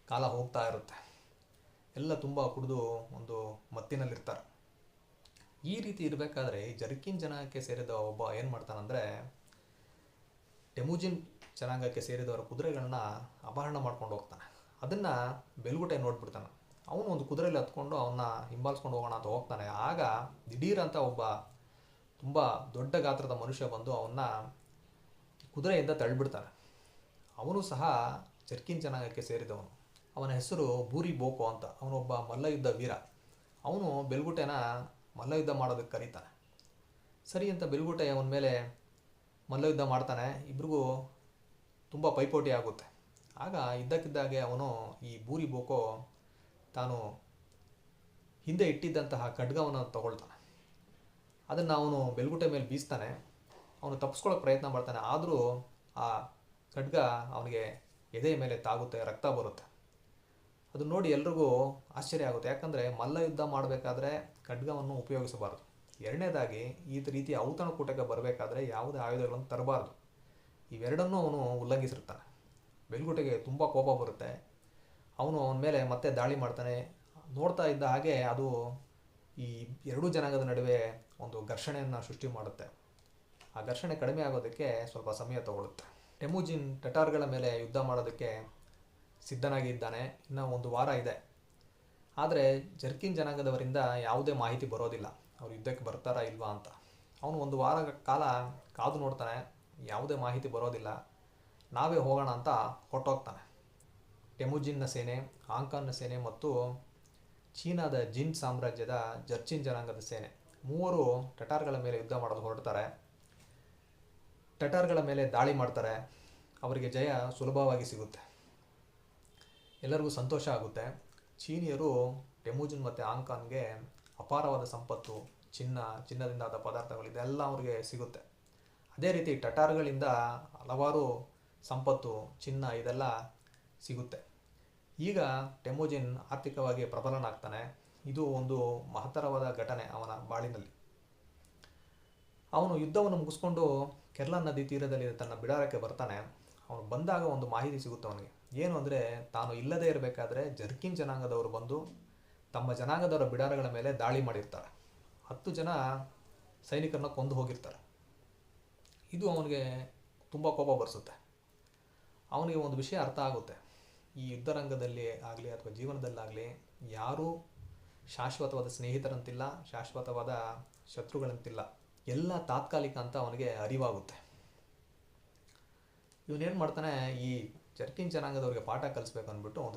ಕಾಲ ಹೋಗ್ತಾ ಇರುತ್ತೆ. ಎಲ್ಲ ತುಂಬ ಕುಡಿದು ಒಂದು ಮತ್ತಿನಲ್ಲಿರ್ತಾರೆ. ಈ ರೀತಿ ಇರಬೇಕಾದ್ರೆ ಜರ್ಕಿನ್ ಜನಾಂಗಕ್ಕೆ ಸೇರಿದ ಒಬ್ಬ ಏನು ಮಾಡ್ತಾನಂದರೆ, ಟೆಮುಜಿನ್ ಜನಾಂಗಕ್ಕೆ ಸೇರಿದವರ ಕುದುರೆಗಳನ್ನ ಅಪಹರಣ ಮಾಡ್ಕೊಂಡು ಹೋಗ್ತಾನೆ. ಅದನ್ನು ಬೆಲ್ಗುಟೆ ನೋಡ್ಬಿಡ್ತಾನೆ. ಅವನು ಒಂದು ಕುದುರೆಯಲ್ಲಿ ಹತ್ಕೊಂಡು ಅವನ್ನ ಹಿಂಬಾಲಿಸ್ಕೊಂಡು ಹೋಗೋಣ ಅಂತ ಹೋಗ್ತಾನೆ. ಆಗ ದಿಢೀರ್ ಅಂತ ಒಬ್ಬ ತುಂಬ ದೊಡ್ಡ ಗಾತ್ರದ ಮನುಷ್ಯ ಬಂದು ಅವನ್ನ ಕುದುರೆಯಿಂದ ತಳ್ಳಿಬಿಡ್ತಾನೆ. ಅವನು ಸಹ ಜರ್ಕಿನ್ ಜನಾಂಗಕ್ಕೆ ಸೇರಿದವನು. ಅವನ ಹೆಸರು ಬೂರಿ ಬೋಕೋ ಅಂತ. ಅವನೊಬ್ಬ ಮಲ್ಲಯುದ್ಧ ವೀರ. ಅವನು ಬೆಲ್ಗುಟೆನ ಮಲ್ಲಯುದ್ಧ ಮಾಡೋದಕ್ಕೆ ಕರೀತಾನೆ. ಸರಿ ಅಂತ ಬೆಲ್ಗುಟೆ ಅವನ ಮೇಲೆ ಮಲ್ಲಯುದ್ಧ ಮಾಡ್ತಾನೆ. ಇಬ್ರಿಗೂ ತುಂಬ ಪೈಪೋಟಿ ಆಗುತ್ತೆ. ಆಗ ಇದ್ದಕ್ಕಿದ್ದಾಗೆ ಅವನು ಈ ಬೂರಿ ಬೋಕೋ ತಾನು ಹಿಂದೆ ಇಟ್ಟಿದ್ದಂತಹ ಖಡ್ಗವನ್ನು ತಗೊಳ್ತಾನೆ. ಅದನ್ನು ಅವನು ಬೆಲ್ಗುಟೆ ಮೇಲೆ ಬೀಸ್ತಾನೆ. ಅವನು ತಪ್ಪಿಸ್ಕೊಳ್ಳೋಕೆ ಪ್ರಯತ್ನ ಮಾಡ್ತಾನೆ. ಆದರೂ ಆ ಖಡ್ಗ ಅವನಿಗೆ ಎದೆಯ ಮೇಲೆ ತಾಗುತ್ತೆ, ರಕ್ತ ಬರುತ್ತೆ. ಅದು ನೋಡಿ ಎಲ್ರಿಗೂ ಆಶ್ಚರ್ಯ ಆಗುತ್ತೆ. ಯಾಕಂದರೆ ಮಲ್ಲಯುದ್ಧ ಮಾಡಬೇಕಾದ್ರೆ ಖಡ್ಗವನ್ನು ಉಪಯೋಗಿಸಬಾರ್ದು. ಎರಡನೇದಾಗಿ ಈ ರೀತಿಯ ಔತಣಕೂಟಕ್ಕೆ ಬರಬೇಕಾದ್ರೆ ಯಾವುದೇ ಆಯುಧಗಳನ್ನು ತರಬಾರ್ದು. ಇವೆರಡನ್ನೂ ಅವನು ಉಲ್ಲಂಘಿಸಿರ್ತಾನೆ. ಬೆಲ್ಗುಟೆಗೆ ತುಂಬ ಕೋಪ ಬರುತ್ತೆ. ಅವನು ಅವನ ಮೇಲೆ ಮತ್ತೆ ದಾಳಿ ಮಾಡ್ತಾನೆ. ನೋಡ್ತಾ ಇದ್ದ ಹಾಗೆ ಅದು ಈ ಎರಡೂ ಜನಾಂಗದ ನಡುವೆ ಒಂದು ಘರ್ಷಣೆಯನ್ನು ಸೃಷ್ಟಿ ಮಾಡುತ್ತೆ. ಆ ಘರ್ಷಣೆ ಕಡಿಮೆ ಆಗೋದಕ್ಕೆ ಸ್ವಲ್ಪ ಸಮಯ ತಗೊಳ್ಳುತ್ತೆ. ಟೆಮುಜಿನ್ ಟಟಾರ್ಗಳ ಮೇಲೆ ಯುದ್ಧ ಮಾಡೋದಕ್ಕೆ ಸಿದ್ಧನಾಗಿದ್ದಾನೆ. ಇನ್ನು ಒಂದು ವಾರ ಇದೆ. ಆದರೆ ಜರ್ಕಿನ್ ಜನಾಂಗದವರಿಂದ ಯಾವುದೇ ಮಾಹಿತಿ ಬರೋದಿಲ್ಲ, ಅವರು ಯುದ್ಧಕ್ಕೆ ಬರ್ತಾರಾ ಇಲ್ವಾ ಅಂತ. ಅವನು ಒಂದು ವಾರ ಕಾಲ ಕಾದು ನೋಡ್ತಾನೆ. ಯಾವುದೇ ಮಾಹಿತಿ ಬರೋದಿಲ್ಲ. ನಾವೇ ಹೋಗೋಣ ಅಂತ ಹೊರಟೋಗ್ತಾನೆ. ಟೆಮುಜಿನ್ನ ಸೇನೆ, ಆಂಕಾನ್ನ ಸೇನೆ ಮತ್ತು ಚೀನಾದ ಜಿನ್ ಸಾಮ್ರಾಜ್ಯದ ಜರ್ಚಿನ್ ಜನಾಂಗದ ಸೇನೆ ಮೂವರು ಟಟಾರ್ಗಳ ಮೇಲೆ ಯುದ್ಧ ಮಾಡಲು ಹೊರಡ್ತಾರೆ. ಟಟಾರ್ಗಳ ಮೇಲೆ ದಾಳಿ ಮಾಡ್ತಾರೆ. ಅವರಿಗೆ ಜಯ ಸುಲಭವಾಗಿ ಸಿಗುತ್ತೆ. ಎಲ್ಲರಿಗೂ ಸಂತೋಷ ಆಗುತ್ತೆ. ಚೀನಿಯರು ಟೆಮುಜಿನ್ ಮತ್ತು ಆಂಕಾನ್ಗೆ ಅಪಾರವಾದ ಸಂಪತ್ತು, ಚಿನ್ನದಿಂದ ಆದ ಪದಾರ್ಥಗಳು ಇದೆಲ್ಲ ಅವ್ರಿಗೆ ಸಿಗುತ್ತೆ. ಅದೇ ರೀತಿ ಟಟಾರ್ಗಳಿಂದ ಹಲವಾರು ಸಂಪತ್ತು, ಚಿನ್ನ ಇದೆಲ್ಲ ಸಿಗುತ್ತೆ. ಈಗ ಟೆಮುಜಿನ್ ಆರ್ಥಿಕವಾಗಿ ಪ್ರಬಲನಾಗ್ತಾನೆ. ಇದು ಒಂದು ಮಹತ್ತರವಾದ ಘಟನೆ ಅವನ ಬಾಳಿನಲ್ಲಿ. ಅವನು ಯುದ್ಧವನ್ನು ಮುಗಿಸ್ಕೊಂಡು ಕೆರ್ಲನ್ ನದಿ ತೀರದಲ್ಲಿ ತನ್ನ ಬಿಡಾರಕ್ಕೆ ಬರ್ತಾನೆ. ಅವನು ಬಂದಾಗ ಒಂದು ಮಾಹಿತಿ ಸಿಗುತ್ತೆ ಅವನಿಗೆ. ಏನು ಅಂದರೆ, ತಾನು ಇಲ್ಲದೇ ಇರಬೇಕಾದ್ರೆ ಜರ್ಕಿನ್ ಜನಾಂಗದವರು ಬಂದು ತಮ್ಮ ಜನಾಂಗದವರ ಬಿಡಾರಗಳ ಮೇಲೆ ದಾಳಿ ಮಾಡಿರ್ತಾರೆ. 10 ಜನ ಸೈನಿಕರನ್ನ ಕೊಂದು ಹೋಗಿರ್ತಾರೆ. ಇದು ಅವನಿಗೆ ತುಂಬ ಕೋಪ ಬರಿಸುತ್ತೆ. ಅವನಿಗೆ ಒಂದು ವಿಷಯ ಅರ್ಥ ಆಗುತ್ತೆ. ಈ ಯುದ್ಧರಂಗದಲ್ಲಿ ಆಗಲಿ ಅಥವಾ ಜೀವನದಲ್ಲಾಗಲಿ ಯಾರೂ ಶಾಶ್ವತವಾದ ಸ್ನೇಹಿತರಂತಿಲ್ಲ, ಶಾಶ್ವತವಾದ ಶತ್ರುಗಳಂತಿಲ್ಲ. ಎಲ್ಲ ತಾತ್ಕಾಲಿಕ ಅಂತ ಅವನಿಗೆ ಅರಿವಾಗುತ್ತೆ. ಇವನೇನು ಮಾಡ್ತಾನೆ, ಈ ಜರ್ಕಿನ್ ಜನಾಂಗದವ್ರಿಗೆ ಪಾಠ ಕಲಿಸ್ಬೇಕು ಅಂದ್ಬಿಟ್ಟು ಒಂದು